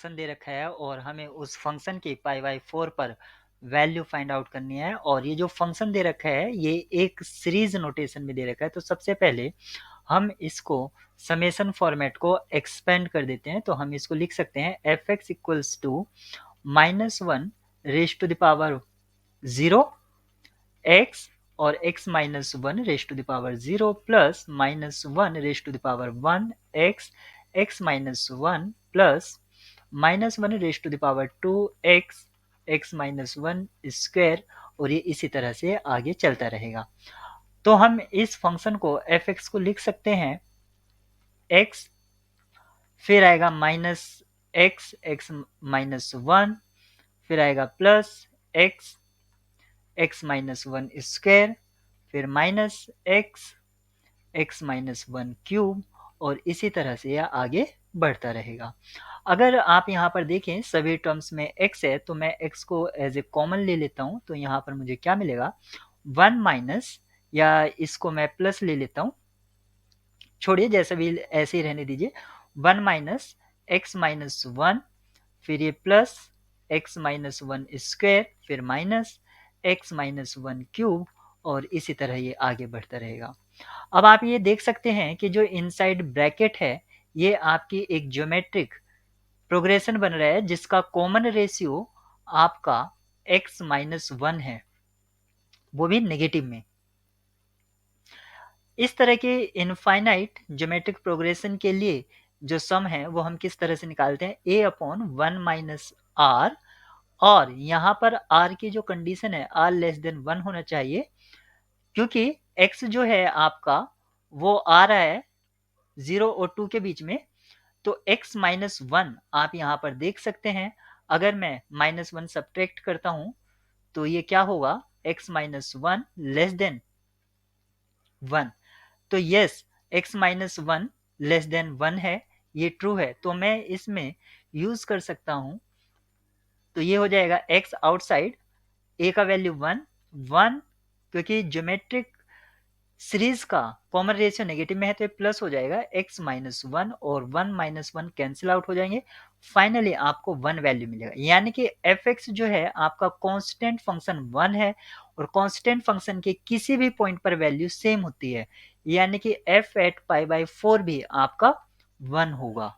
Function दे रखा है और हमें उस फंक्शन की पाई/4 पर वैल्यू फाइंड आउट करनी है और ये जो फंक्शन दे रखा है ये एक सीरीज नोटेशन में दे रखा है। तो सबसे पहले हम इसको समेशन फॉर्मेट को एक्सपेंड कर देते हैं। तो हम इसको लिख सकते हैं f(x) equals to -1 raise to the power 0 x और x minus 1 raise to the power 0 plus -1 raise to the power 1 x minus 1 plus -1 raise to the power 2 x minus 1 square और ये इसी तरह से आगे चलता रहेगा। तो हम इस फंक्शन को f(x) को लिख सकते हैं x, फिर आएगा माइनस x माइनस 1, फिर आएगा प्लस x माइनस 1 स्क्वायर, फिर माइनस x माइनस 1 क्यूब और इसी तरह से यह आगे बढ़ता रहेगा। अगर आप यहाँ पर देखें सभी टर्म्स में x है तो मैं x को एज ए कॉमन ले लेता हूँ। तो यहाँ पर मुझे क्या मिलेगा 1 माइनस, या इसको मैं प्लस ले लेता हूँ, छोड़िए जैसा भी ऐसे ही रहने दीजिए, 1 माइनस x माइनस 1, फिर ये प्लस x माइनस 1 स्क्वायर, फिर माइनस x माइनस 1 क्यूब और इसी तरह ये आगे बढ़ता रहेगा। अब आप ये देख सकते हैं कि जो इनसाइड ब्रैकेट है ये आपकी एक ज्योमेट्रिक प्रोग्रेशन बन रहा है जिसका कॉमन रेशियो आपका x माइनस 1 है, वो भी नेगेटिव में। इस तरह के इनफाइनाइट ज्योमेट्रिक प्रोग्रेशन के लिए जो सम है वो हम किस तरह से निकालते हैं, a अपॉन 1 माइनस r, और यहाँ पर r की जो कंडीशन है r लेस देन 1 होना चाहिए, क्योंकि x जो है आपका वो आ रहा है 0 और 2 के बीच में। तो x माइनस 1 आप यहाँ पर देख सकते हैं, अगर मैं माइनस 1 सब्ट्रैक्ट करता हूँ तो ये क्या होगा x माइनस 1 लेस देन 1। तो yes, x minus 1 less than 1 है, ये ट्रू है। तो मैं इसमें यूज कर सकता हूँ, तो ये हो जाएगा x आउटसाइड, a का वैल्यू 1 क्योंकि ज्योमेट्रिक सीरीज का कॉमन रेशियो नेगेटिव में है तो ये प्लस हो जाएगा x माइनस 1 और 1 माइनस 1 कैंसिल आउट हो जाएंगे। फाइनली आपको 1 वैल्यू मिलेगा, यानी कि f(x) जो है आपका कांस्टेंट फंक्शन 1 है और कांस्टेंट फंक्शन के किसी भी पॉइंट पर वैल्यू सेम होती है, यानी कि f एट पाई/4 भी आपका 1 होगा।